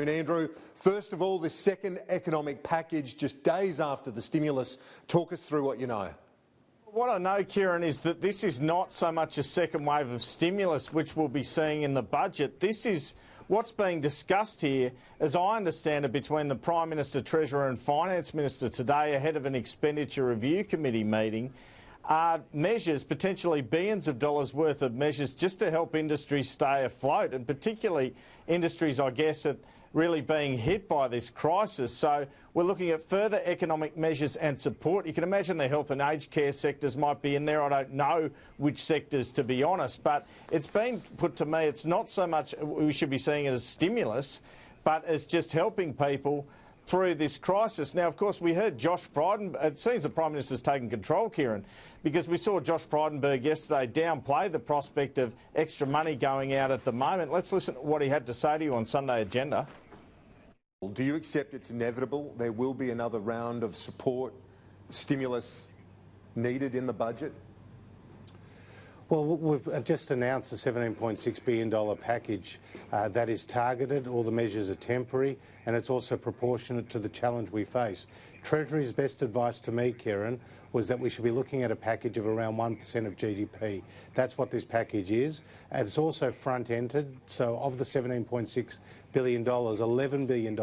Andrew, first of all, this second economic package just days after the stimulus. Talk us through what you know. What I know, Kieran, is that this is not so much a second wave of stimulus, which we'll be seeing in the budget. This is what's being discussed here, as I understand it, between the Prime Minister, Treasurer and Finance Minister today ahead of an expenditure review committee meeting, are measures, potentially billions of dollars worth of measures, just to help industries stay afloat, and particularly industries, I guess, that really being hit by this crisis. So we're looking at further economic measures and support. You can imagine the health and aged care sectors might be in there. I don't know which sectors, to be honest, but it's been put to me, it's not so much we should be seeing it as stimulus, but as just helping people through this crisis. Now, of course, we heard Josh Frydenberg. It seems the Prime Minister's taken control, Kieran, because we saw Josh Frydenberg yesterday downplay the prospect of extra money going out at the moment. Let's listen to what he had to say to you on Sunday Agenda. Do you accept it's inevitable there will be another round of support, stimulus needed in the budget? Well, we've just announced a $17.6 billion package that is targeted. All the measures are temporary and it's also proportionate to the challenge we face. Treasury's best advice to me, Kieran, was that we should be looking at a package of around 1% of GDP. That's what this package is. And it's also front-ended. So of the $17.6 billion, $11 billion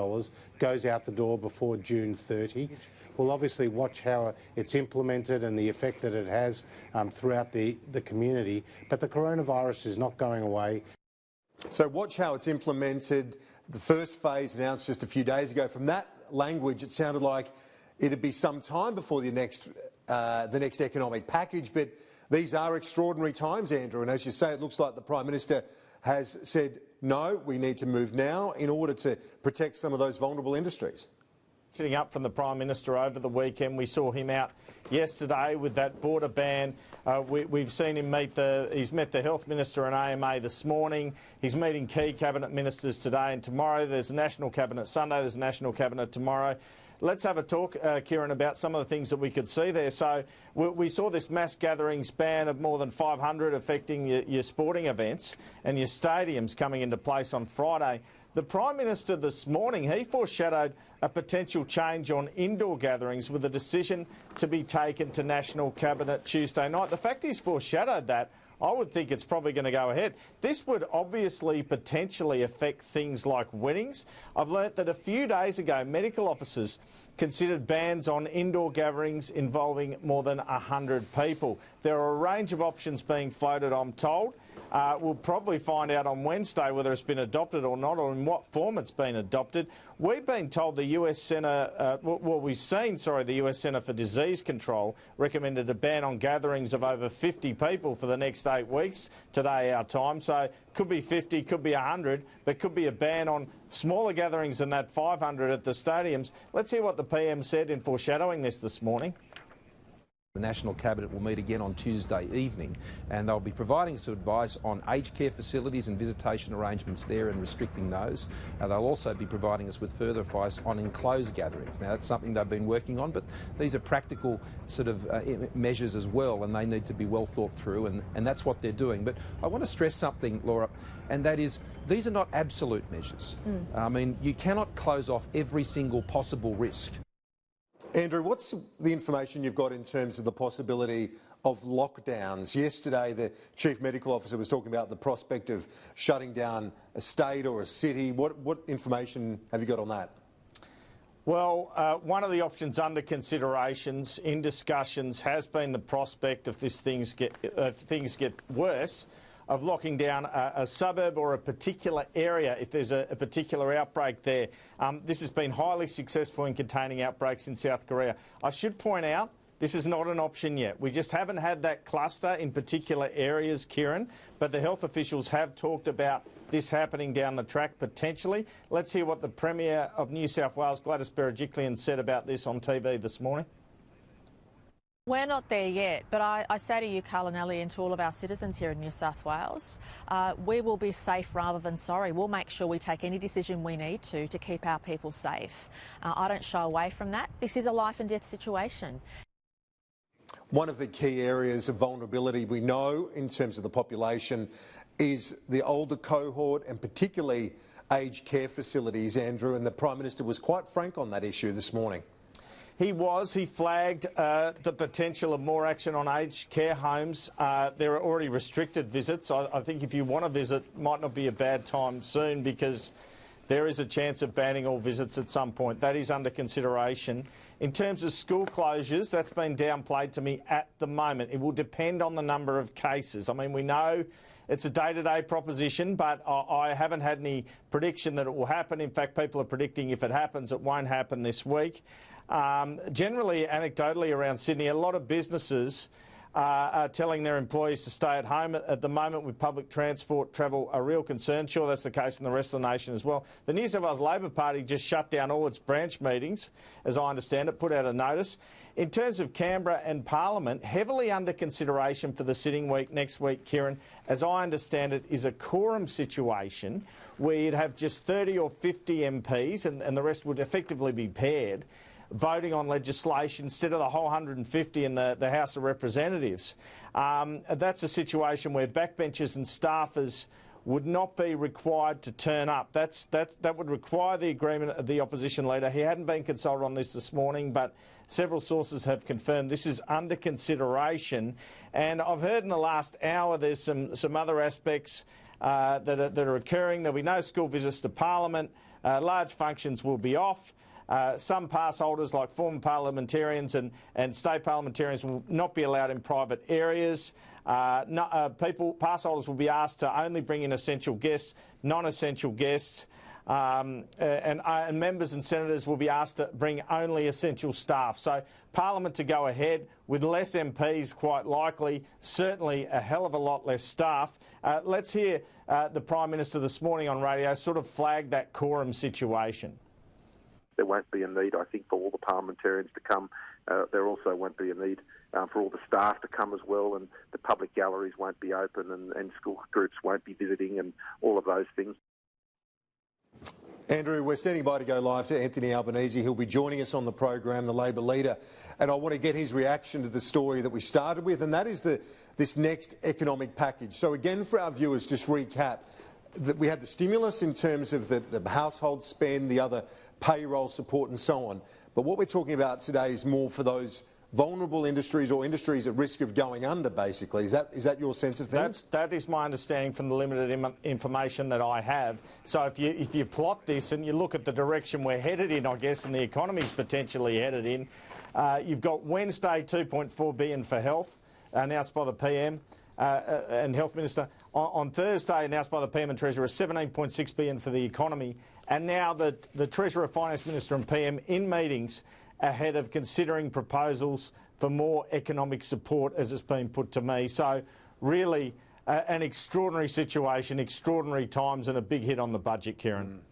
goes out the door before June 30. We'll obviously watch how it's implemented and the effect that it has throughout the community. But the coronavirus is not going away. So watch how it's implemented. The first phase announced just a few days ago. From that language, it sounded like it'd be some time before the next economic package. But these are extraordinary times, Andrew. And as you say, it looks like the Prime Minister has said, no, we need to move now in order to protect some of those vulnerable industries. Sitting up from the Prime Minister over the weekend, we saw him out yesterday with that border ban. We've seen him he's met the Health Minister and AMA this morning. He's meeting key Cabinet Ministers today and tomorrow. There's a National Cabinet Sunday, there's a National Cabinet tomorrow. Let's have a talk, Kieran, about some of the things that we could see there. So we saw this mass gatherings ban of more than 500 affecting your sporting events and your stadiums coming into place on Friday. The Prime Minister this morning, he foreshadowed a potential change on indoor gatherings with a decision to be taken to National Cabinet Tuesday night. The fact he's foreshadowed that, I would think it's probably going to go ahead. This would obviously potentially affect things like weddings. I've learnt that a few days ago, medical officers considered bans on indoor gatherings involving more than 100 people. There are a range of options being floated, I'm told. We'll probably find out on Wednesday whether it's been adopted or not, or in what form it's been adopted. We've been told the US Centre, the US Centre for Disease Control recommended a ban on gatherings of over 50 people for the next 8 weeks, today our time. So could be 50, could be 100, but could be a ban on smaller gatherings than that 500 at the stadiums. Let's hear what the PM said in foreshadowing this morning. The National Cabinet will meet again on Tuesday evening and they'll be providing some advice on aged care facilities and visitation arrangements there and restricting those. They'll also be providing us with further advice on enclosed gatherings. Now, that's something they've been working on, but these are practical sort of measures as well, and they need to be well thought through, and that's what they're doing. But I want to stress something, Laura, and that is these are not absolute measures. I mean, you cannot close off every single possible risk. Andrew, what's the information you've got in terms of the possibility of lockdowns? Yesterday, the Chief Medical Officer was talking about the prospect of shutting down a state or a city. What information have you got on that? Well, one of the options under considerations in discussions has been the prospect, if things get worse, of locking down a suburb or a particular area if there's a particular outbreak there. This has been highly successful in containing outbreaks in South Korea. I should point out this is not an option yet. We just haven't had that cluster in particular areas, Kieran, but the health officials have talked about this happening down the track potentially. Let's hear what the Premier of New South Wales, Gladys Berejiklian, said about this on TV this morning. We're not there yet, but I say to you, Carl and Ellie, and to all of our citizens here in New South Wales, we will be safe rather than sorry. We'll make sure we take any decision we need to keep our people safe. I don't shy away from that. This is a life and death situation. One of the key areas of vulnerability we know in terms of the population is the older cohort, and particularly aged care facilities, Andrew, and the Prime Minister was quite frank on that issue this morning. He was. He flagged the potential of more action on aged care homes. There are already restricted visits. I think if you want to visit, might not be a bad time soon, because there is a chance of banning all visits at some point. That is under consideration. In terms of school closures, that's been downplayed to me at the moment. It will depend on the number of cases. I mean, we know it's a day-to-day proposition, but I haven't had any prediction that it will happen. In fact, people are predicting if it happens, it won't happen this week. Generally, anecdotally around Sydney, a lot of businesses are telling their employees to stay at home. At the moment, with public transport travel a real concern. Sure, that's the case in the rest of the nation as well. The New South Wales Labor Party just shut down all its branch meetings, as I understand it, put out a notice. In terms of Canberra and Parliament, heavily under consideration for the sitting week next week, Kieran, as I understand it, is a quorum situation where you'd have just 30 or 50 MPs and the rest would effectively be paired, voting on legislation instead of the whole 150 in the House of Representatives. That's a situation where backbenchers and staffers would not be required to turn up. That would require the agreement of the opposition leader. He hadn't been consulted on this morning, but several sources have confirmed this is under consideration. And I've heard in the last hour there's some other aspects that are occurring. There'll be no school visits to Parliament. Large functions will be off. Some pass holders, like former parliamentarians and state parliamentarians, will not be allowed in private areas. Pass holders will be asked to only bring in essential guests, non-essential guests, and members and senators will be asked to bring only essential staff. So Parliament to go ahead with less MPs, quite likely, certainly a hell of a lot less staff. Let's hear the Prime Minister this morning on radio sort of flag that quorum situation. There won't be a need, I think, for all the parliamentarians to come. There also won't be a need for all the staff to come as well, and the public galleries won't be open, and school groups won't be visiting, and all of those things. Andrew, we're standing by to go live to Anthony Albanese. He'll be joining us on the program, the Labor leader, and I want to get his reaction to the story that we started with, and that is this next economic package. So again, for our viewers, just recap, that we have the stimulus in terms of the household spend, the other payroll support and so on. But what we're talking about today is more for those vulnerable industries or industries at risk of going under, basically. Is that your sense of things? That is my understanding from the limited information that I have. So if you plot this and you look at the direction we're headed in, I guess, and the economy's potentially headed in, you've got Wednesday $2.4 billion for health, announced by the PM and Health Minister. On Thursday, announced by the PM and Treasurer, $17.6 billion for the economy. And now the Treasurer, Finance Minister and PM in meetings ahead of considering proposals for more economic support, as it's been put to me. So really an extraordinary situation, extraordinary times, and a big hit on the budget, Kieran.